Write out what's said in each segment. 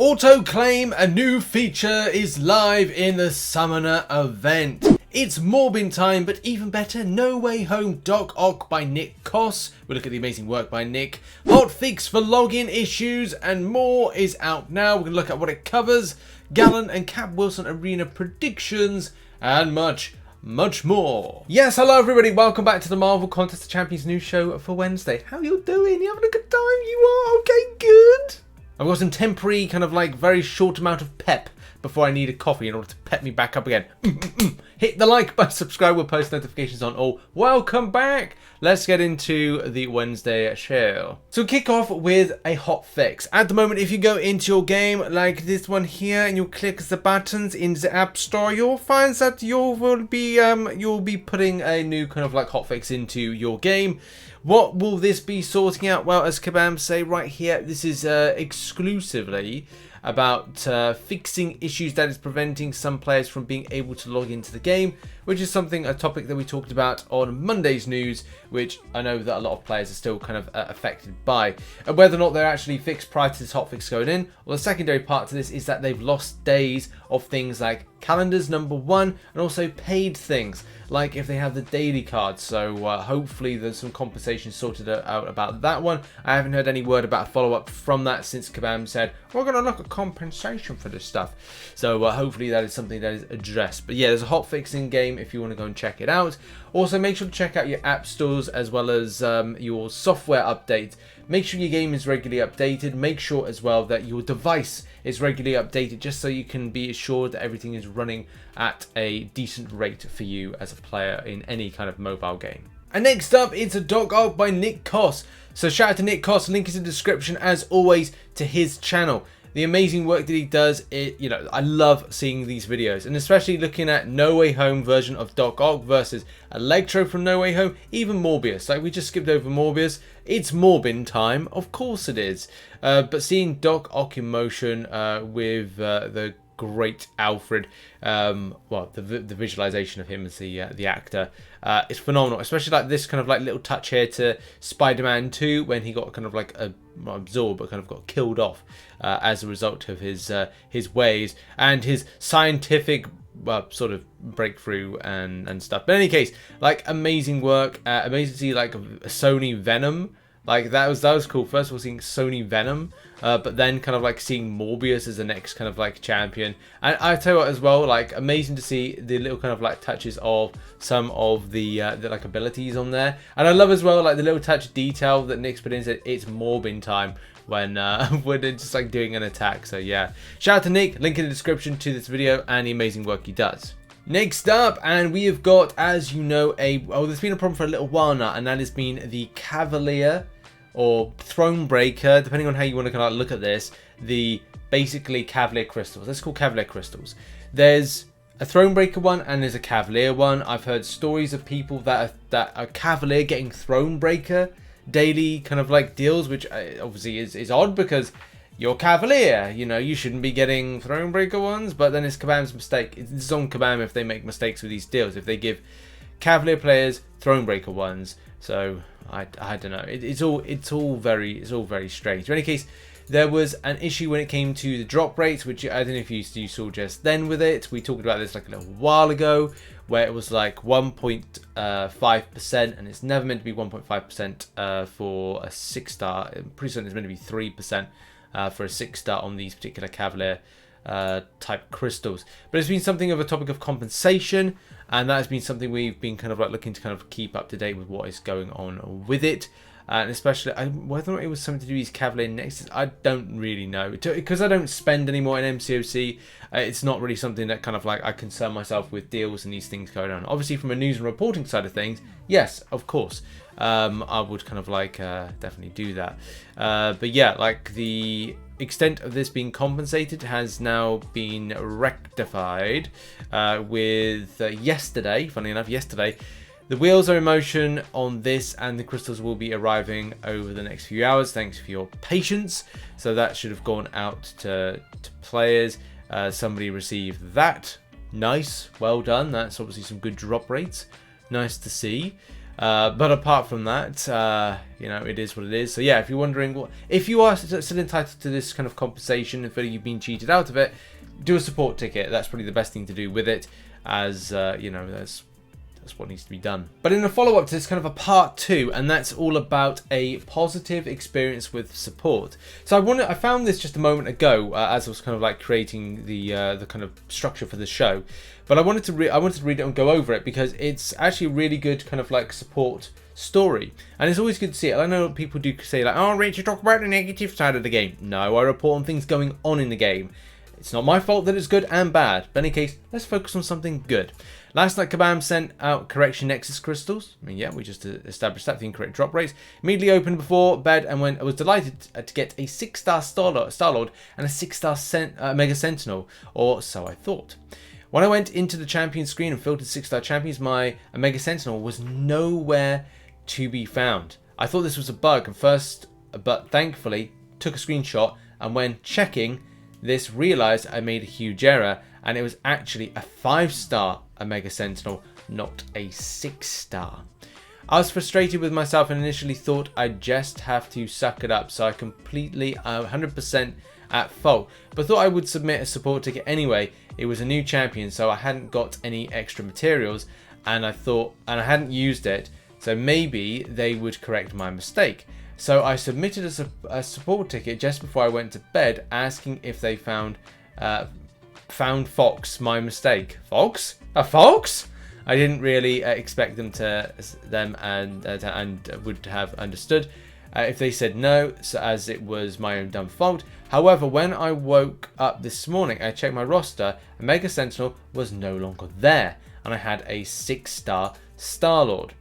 Auto claim, a new feature is live in the Summoner event. It's Morbin time, but even better, No Way Home Doc Ock by Nick Coss. We'll look at the amazing work by Nick. Hotfix for login issues and more is out now. We're going to look at what it covers. Galan and SamWilson arena predictions and much more. Yes, hello everybody, welcome back to the Marvel Contest of Champions news show for Wednesday. How you doing? You having a good time? You are? Okay, good. I've got some temporary kind of like very short amount of pep before I need a coffee in order to pep me back up again. Hit the like button, subscribe with post notifications on all. Welcome back. Let's get into the Wednesday show. So kick off with a hot fix. At the moment, if you go into your game like this one here and you click the buttons in the App Store, you'll find that you'll be putting a new kind of like hot fix into your game. What will this be sorting out? Well, as Kabam say right here, this is exclusively about fixing issues that is preventing some players from being able to log into the game, which is a topic that we talked about on Monday's news, which I know that a lot of players are still kind of affected by. And whether or not they're actually fixed prior to this hotfix going in, well, the secondary part to this is that they've lost days of things like calendars, number one, and also paid things, like if they have the daily cards. So hopefully there's some compensation sorted out about that one. I haven't heard any word about a follow-up from that since Kabam said, we're going to look at compensation for this stuff. So hopefully that is something that is addressed. But yeah, there's a hotfix in game if you want to go and check it out. Also, make sure to check out your app stores as well as your software updates. Make sure your game is regularly updated. Make sure as well that your device is regularly updated, just so you can be assured that everything is running at a decent rate for you as a player in any kind of mobile game. And next up, it's a Doc Ock by Nick Coss. So shout out to Nick Coss, link is in the description as always to his channel. The amazing work that he does, I love seeing these videos, and especially looking at No Way Home version of Doc Ock versus Electro from No Way Home, even Morbius. Like, we just skipped over Morbius. It's Morbin time, of course it is. But seeing Doc Ock in motion with the great Alfred, the visualization of him as the actor is phenomenal, especially like this kind of like little touch here to Spider-Man 2 when he got kind of like absorbed but kind of got killed off as a result of his ways and his scientific sort of breakthrough and stuff. But in any case, like, amazing work, amazing to see like a Sony Venom. Like, that was cool. First of all, seeing Sony Venom, but then kind of like seeing Morbius as the next kind of like champion. And I tell you what as well, like, amazing to see the little kind of like touches of some of the like abilities on there. And I love as well like the little touch of detail that Nick's put in, said it's Morbin time when they're just like doing an attack. So yeah, shout out to Nick, link in the description to this video and the amazing work he does. Next up, and we have got, as you know, there's been a problem for a little while now, and that has been the Cavalier or Thronebreaker, depending on how you want to kind of look at this, the basically Cavalier crystals. Let's call Cavalier crystals. There's a Thronebreaker one and there's a Cavalier one. I've heard stories of people that are Cavalier getting Thronebreaker daily kind of like deals, which obviously is odd because you're Cavalier, you know, you shouldn't be getting Thronebreaker ones. But then it's Kabam's mistake. It's on Kabam if they make mistakes with these deals, if they give Cavalier players Thronebreaker ones. So I don't know. It's all very strange. In any case, there was an issue when it came to the drop rates, which I don't know if you saw just then with it. We talked about this like a little while ago, where it was like 1.5%, and it's never meant to be 1.5% for a 6-star. I'm pretty certain it's meant to be 3% for a 6-star on these particular Cavalier type crystals. But it's been something of a topic of compensation, and that has been something we've been kind of like looking to kind of keep up to date with what is going on with it. And especially whether or not it was something to do with these Cavalier Nexus, I don't really know, because I don't spend any more in MCOC. It's not really something that kind of like I concern myself with deals and these things going on. Obviously, from a news and reporting side of things, yes, of course, I would kind of like definitely do that. But yeah, like, the extent of this being compensated has now been rectified with yesterday. Funny enough, yesterday. The wheels are in motion on this, and the crystals will be arriving over the next few hours. Thanks for your patience. So that should have gone out to players. Somebody received that. Nice, well done. That's obviously some good drop rates. Nice to see. But apart from that, you know, it is what it is. So yeah, if you're wondering, if you are still entitled to this kind of compensation, if you've been cheated out of it, do a support ticket. That's probably the best thing to do with it, as you know, that's what needs to be done. But in a follow-up to this, kind of a part 2, and that's all about a positive experience with support. So I found this just a moment ago as I was kind of like creating the kind of structure for the show. But I wanted to read it and go over it because it's actually a really good kind of like support story, and it's always good to see it. I know people do say like, "Oh, Rich, you talk about the negative side of the game." No, I report on things going on in the game. It's not my fault that it's good and bad. But in any case, let's focus on something good. Last night, Kabam sent out correction Nexus crystals. I mean, yeah, we just established that, the incorrect drop rates. Immediately opened before bed and I was delighted to get a 6-star Star-Lord and a 6-star Mega Sentinel, or so I thought. When I went into the champion screen and filtered 6-star champions, my Mega Sentinel was nowhere to be found. I thought this was a bug but thankfully took a screenshot, and when checking this, realized I made a huge error, and it was actually a 5-star Mega Sentinel, not a 6-star. I was frustrated with myself and initially thought I'd just have to suck it up, so I completely 100% at fault, but thought I would submit a support ticket anyway. It was a new champion, so I hadn't got any extra materials, and I hadn't used it, so maybe they would correct my mistake. So I submitted a support ticket just before I went to bed, asking if they found Fox my mistake. Fox? A Fox? I didn't really expect them and would have understood if they said no, so as it was my own dumb fault. However, when I woke up this morning, I checked my roster, and Mega Sentinel was no longer there, and I had a 6-star Star-Lord.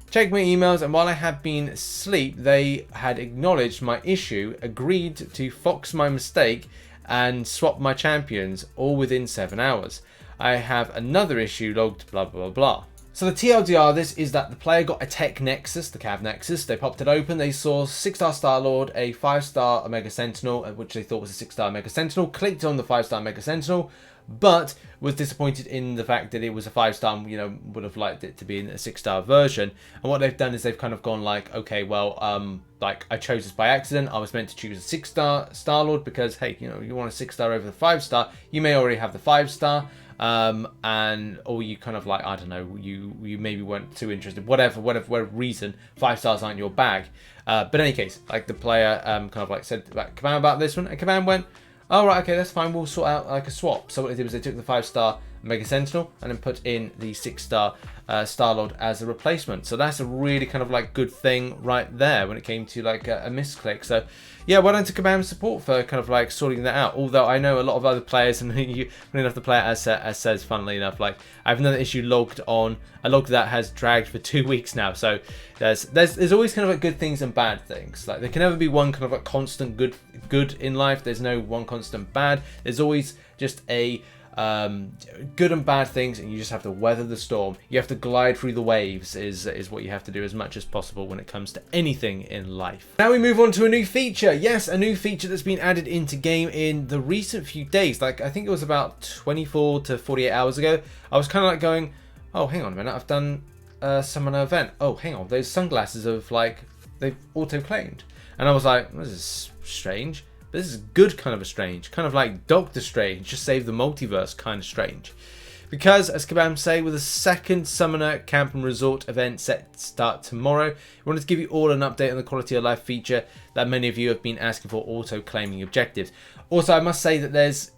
Checked my emails, and while I had been asleep, they had acknowledged my issue, agreed to Fox my mistake, and swap my champions, all within 7 hours. I have another issue logged, blah blah blah. So the TLDR this is that the player got a Tech Nexus, the Cav Nexus. They popped it open, they saw 6-star Star-Lord, a 5-star Mega Sentinel, which they thought was a 6-star Mega Sentinel, clicked on the 5-star Mega Sentinel, but was disappointed in the fact that it was a 5-star, you know, would have liked it to be in a 6-star version. And what they've done is they've kind of gone like, okay, well, like I chose this by accident. I was meant to choose a 6-star Star-Lord because, hey, you know, you want a 6-star over the 5-star. You may already have the 5-star. Or you kind of like, I don't know, you maybe weren't too interested, whatever reason, 5 stars aren't your bag. But in any case, like the player kind of like said about Kabam about this one, and Kabam went, oh right, okay, that's fine, we'll sort out like a swap. So what they did was they took the 5-star Mega Sentinel and then put in the 6-star Star-Lord as a replacement. So that's a really kind of like good thing right there when it came to like a misclick. So yeah, well done to Kabam support for kind of like sorting that out. Although I know a lot of other players, and funny enough, the player as says, funnily enough, like I have another issue logged on, a log that has dragged for 2 weeks now. So there's always kind of like good things and bad things. Like there can never be one kind of like constant good in life. There's no one constant bad. There's always just a good and bad things, and you just have to weather the storm. You have to glide through the waves is what you have to do as much as possible when it comes to anything in life. Now we move on to a new feature. Yes, a new feature that's been added into game in the recent few days. Like I think it was about 24 to 48 hours ago. I was kind of like going, oh, hang on a minute, I've done a summoner event. Oh, hang on, those sunglasses have like, they've auto-claimed. And I was like, this is strange. But this is good kind of a strange, kind of like Doctor Strange, just save the multiverse kind of strange. Because, as Kabam say, with a second Summoner Camp and Resort event set to start tomorrow, we wanted to give you all an update on the quality of life feature that many of you have been asking for, auto-claiming objectives. Also, I must say that there's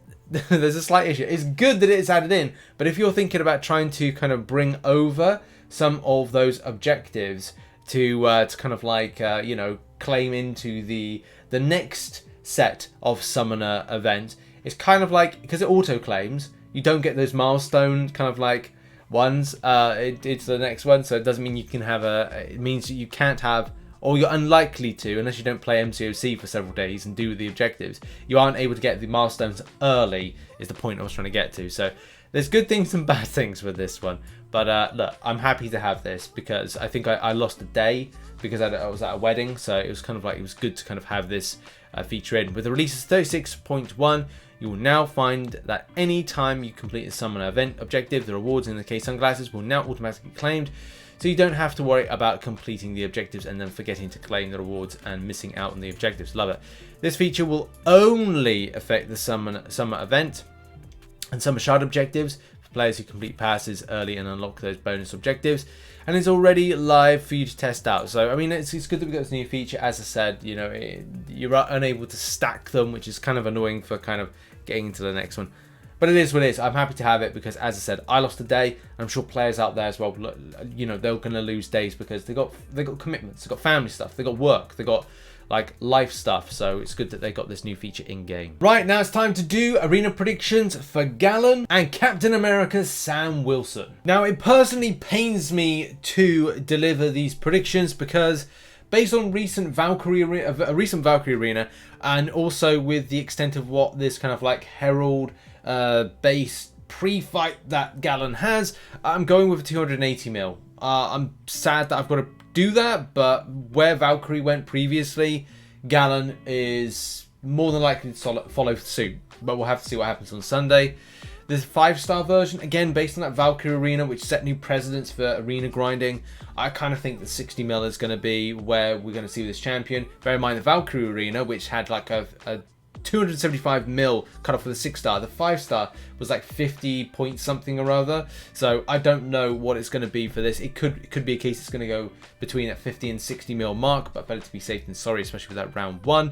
a slight issue. It's good that it's added in, but if you're thinking about trying to kind of bring over some of those objectives to kind of like, you know, claim into the next set of Summoner event, it's kind of like, because it auto claims, you don't get those milestone kind of like ones it's the next one, so it doesn't mean you can have it means that you can't have, or you're unlikely to, unless you don't play MCOC for several days and do the objectives, you aren't able to get the milestones early, is the point I was trying to get to. So there's good things and bad things with this one, but look, I'm happy to have this because I think I lost a day because I was at a wedding, so it was kind of like, it was good to kind of have this feature in. With the release of 36.1, you will now find that any time you complete a Summoner event objective, the rewards in the case sunglasses will now automatically be claimed. so you don't have to worry about completing the objectives and then forgetting to claim the rewards and missing out on the objectives. Love it. This feature will only affect the summer event and summer shard objectives for players who complete passes early and unlock those bonus objectives, and it's already live for you to test out. So I mean, it's good that we got this new feature. As I said, you know, you're unable to stack them, which is kind of annoying for kind of getting into the next one. But it is what it is. I'm happy to have it because, as I said, I lost a day. I'm sure players out there as well, you know, they're going to lose days because they got commitments, they got family stuff, they got work, they got like life stuff. So it's good that they got this new feature in game. Right, now it's time to do arena predictions for Galan and Captain America's Sam Wilson. Now, it personally pains me to deliver these predictions because, based on recent Valkyrie arena, and also with the extent of what this kind of like Herald base pre-fight that Galan has, I'm going with a 280 mil. I'm sad that I've got to do that, but where Valkyrie went previously, Galan is more than likely to follow suit. But we'll have to see what happens on Sunday. The 5-star version, again based on that Valkyrie arena, which set new precedents for arena grinding, I kind of think the 60 mil is going to be where we're going to see this champion. Bear in mind the Valkyrie arena, which had like a 275 mil cut off for the 6-star. The 5-star was like 50 point something or other. So I don't know what it's going to be for this. It could be a case it's going to go between that 50 and 60 mil mark, but better to be safe than sorry, especially with that round 1.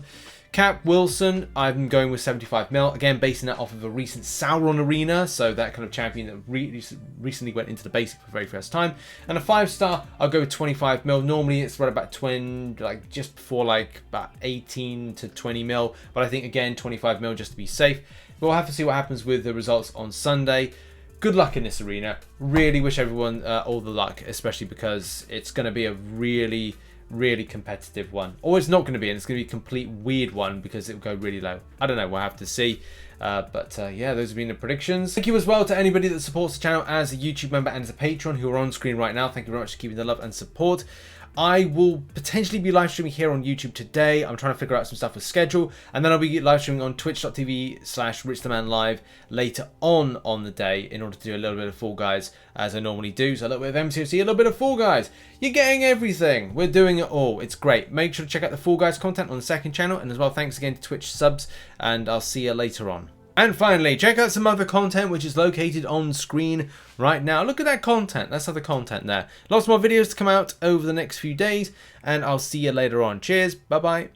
Cap Wilson, I'm going with 75 mil. Again, basing that off of a recent Sauron arena, so that kind of champion that recently went into the basic for the very first time. And a 5-star, I'll go with 25 mil. Normally it's right about 20, like just before like about 18 to 20 mil. But I think again 25 mil just to be safe. We'll have to see what happens with the results on Sunday. Good luck in this arena. Really wish everyone all the luck, especially because it's going to be a really competitive one, or it's not going to be, and it's going to be a complete weird one because it will go really low. I don't know, we'll have to see. But yeah, those have been the predictions. Thank you as well to anybody that supports the channel as a YouTube member and as a patron who are on screen right now. Thank you very much for keeping the love and support. I will potentially be live streaming here on YouTube today. I'm trying to figure out some stuff with schedule, and then I'll be live streaming on twitch.tv/RichTheMan live later on the day in order to do a little bit of Fall Guys as I normally do. So a little bit of MCOC, a little bit of Fall Guys. You're getting everything. We're doing it all. It's great. Make sure to check out the Fall Guys content on the second channel, and as well, thanks again to Twitch subs, and I'll see you later on. And finally, check out some other content which is located on screen right now. Look at that content. That's other content there. Lots more videos to come out over the next few days, and I'll see you later on. Cheers. Bye-bye.